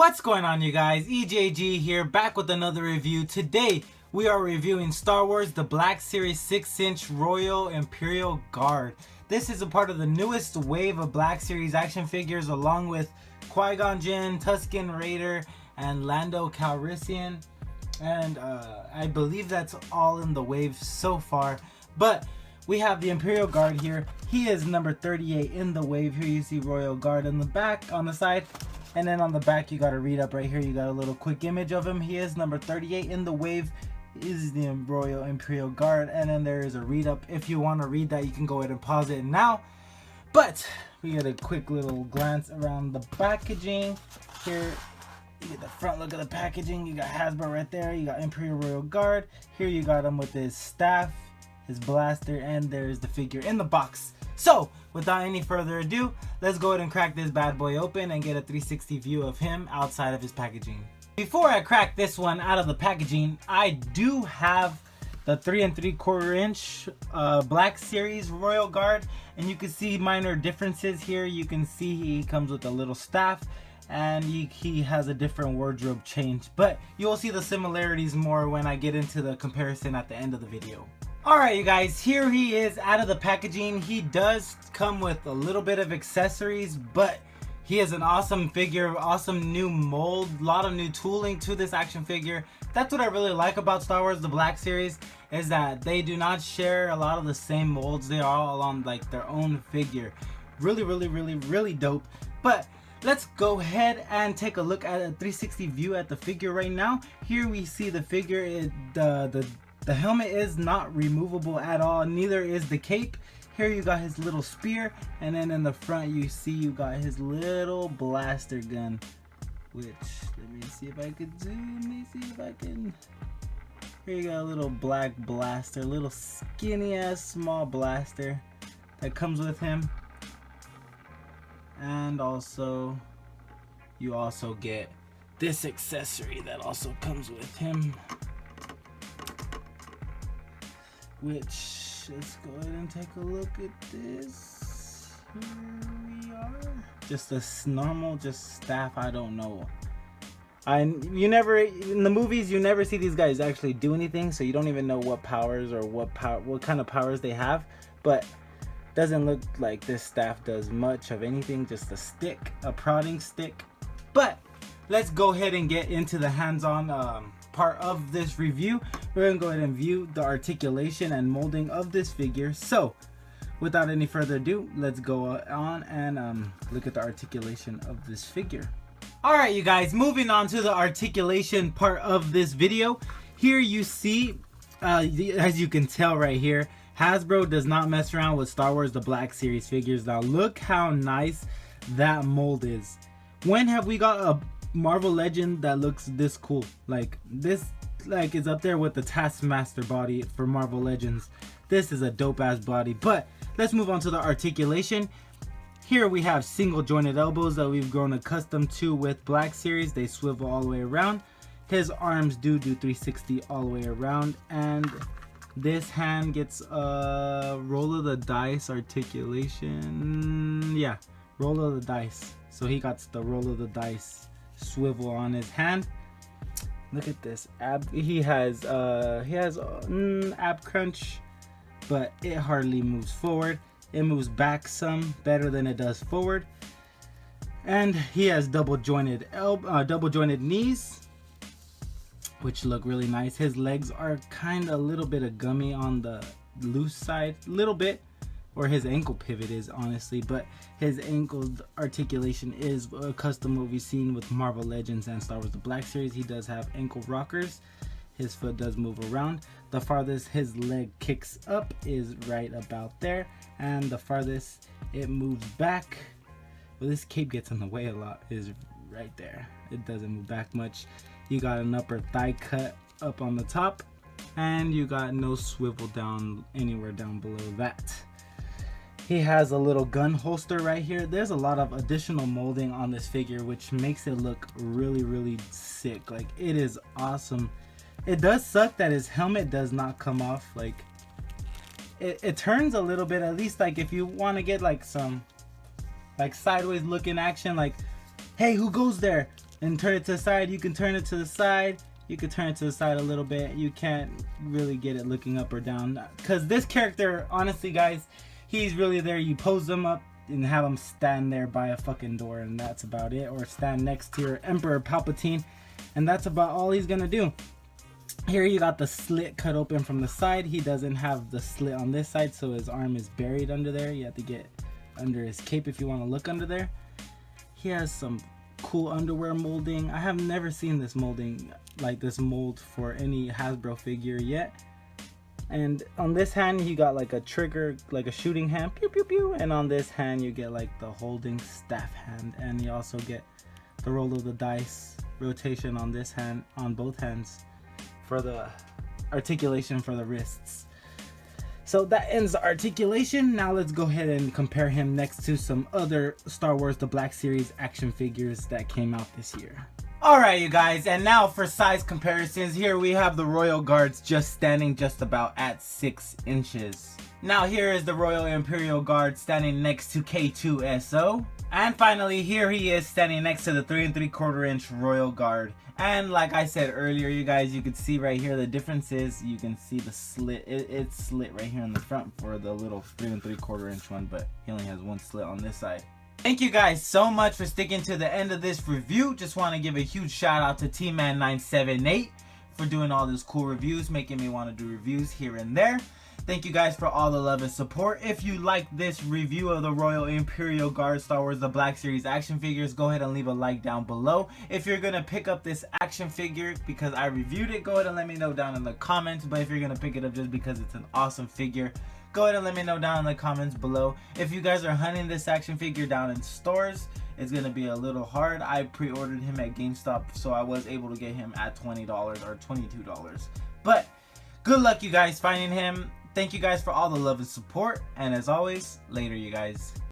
What's going on, you guys? EJG here, back with another review. Today we are reviewing Star Wars The Black Series 6-inch Royal Imperial Guard. This is a part of the newest wave of Black Series action figures, along with Qui-Gon Jinn, Tusken Raider, and Lando Calrissian. And I believe that's all in the wave so far. But we have the Imperial Guard here. He is number 38 in the wave. Here you see Royal Guard in the back, on the side. And then on the back, you got to read up right here. You got a little quick image of him. He is number 38 in the wave. Is the Royal Imperial Guard. And then there is a read up. If you want to read that, you can go ahead and pause it now. But we get a quick little glance around the packaging. Here, you get the front look of the packaging. You got Hasbro right there. You got Imperial Royal Guard. Here you got him with his staff, his blaster, and there's the figure in the box. So, without any further ado, let's go ahead and crack this bad boy open and get a 360 view of him outside of his packaging. Before I crack this one out of the packaging, I do have the 3 3/4 inch Black Series Royal Guard, and you can see minor differences here. You can see he comes with a little staff, and he has a different wardrobe change, but you'll see the similarities more when I get into the comparison at the end of the video. Alright, you guys, here he is out of the packaging. He does come with a little bit of accessories, but he is an awesome figure, awesome new mold, a lot of new tooling to this action figure. That's what I really like about Star Wars The Black Series, is that they do not share a lot of the same molds. They are all on like their own figure. Really dope. But let's go ahead and take a look at a 360 view at the figure right now. Here we see the figure. The helmet is not removable at all, neither is the cape. Here you got his little spear, and then in the front you see you got his little blaster gun, which, let me see if I could zoom, let me see if I can. Here you got a little black blaster, little skinny ass small blaster that comes with him. And also, you also get this accessory that also comes with him, which, let's go ahead and take a look at this. Here we are. Just a normal, just staff. I don't know. You never, in the movies, you never see these guys actually do anything, so you don't even know what powers or what kind of powers they have. But doesn't look like this staff does much of anything. Just a stick, a prodding stick. But let's go ahead and get into the hands-on part of this review. We're gonna go ahead and view the articulation and molding of this figure. So without any further ado, let's go on and look at the articulation of this figure. Alright, you guys, moving on to the articulation part of this video. Here you see, as you can tell right here, Hasbro does not mess around with Star Wars The Black Series figures. Now look how nice that mold is. When have we got a Marvel Legend that looks this cool? Like this, like, is up there with the Taskmaster body for Marvel Legends. This is a dope ass body. But let's move on to the articulation. Here we have single jointed elbows that we've grown accustomed to with Black Series. They swivel all the way around. His arms do 360 all the way around, and this hand gets a roll of the dice articulation. Yeah, roll of the dice. So he got the roll of the dice swivel on his hand. Look at this ab. He has ab crunch, but it hardly moves forward. It moves back some better than it does forward. And he has double jointed knees, which look really nice. His legs are kind of a little bit of gummy on the loose side, little bit. Or his ankle pivot is, honestly, but his ankle articulation is custom what we've seen with Marvel Legends and Star Wars The Black Series. He does have ankle rockers. His foot does move around. The farthest his leg kicks up is right about there, and the farthest it moves back, well, this cape gets in the way a lot, is right there. It doesn't move back much. You got an upper thigh cut up on the top, and you got no swivel down anywhere down below that. He has a little gun holster right here. There's a lot of additional molding on this figure, which makes it look really sick. Like, it is awesome. It does suck that his helmet does not come off. Like, it turns a little bit, at least like if you want to get like some like sideways looking action, like, hey, who goes there? and turn it to the side. You can turn it to the side. You can turn it to the side a little bit. You can't really get it looking up or down, because this character, honestly guys, he's really there. You pose him up and have him stand there by a fucking door, and that's about it. Or stand next to your Emperor Palpatine, and that's about all he's gonna do. Here you got the slit cut open from the side. He doesn't have the slit on this side, so his arm is buried under there. You have to get under his cape if you want to look under there. He has some cool underwear molding. I have never seen this molding, like this mold, for any Hasbro figure yet. And on this hand you got like a trigger, like a shooting hand, pew pew pew, and on this hand you get like the holding staff hand, and you also get the roll of the dice rotation on this hand, on both hands, for the articulation for the wrists. So that ends the articulation. Now let's go ahead and compare him next to some other Star Wars The Black Series action figures that came out this year. Alright you guys, and now for size comparisons. Here we have the Royal Guards just standing just about at 6 inches. Now here is the Royal Imperial Guard standing next to K2SO. And finally, here he is standing next to the 3 3/4 inch Royal Guard. And like I said earlier, you guys, you can see right here the difference is you can see the slit. It's slit right here in the front for the little 3 3/4 inch one, but he only has one slit on this side. Thank you guys so much for sticking to the end of this review. Just want to give a huge shout out to T-Man978 for doing all these cool reviews, making me want to do reviews here and there. Thank you guys for all the love and support. If you like this review of the Royal Imperial Guard Star Wars The Black Series action figures, go ahead and leave a like down below. If you're going to pick up this action figure because I reviewed it, go ahead and let me know down in the comments. But if you're going to pick it up just because it's an awesome figure, go ahead and let me know down in the comments below. If you guys are hunting this action figure down in stores, it's going to be a little hard. I pre-ordered him at GameStop, so I was able to get him at $20 or $22. But good luck you guys finding him. Thank you guys for all the love and support, and as always, later you guys.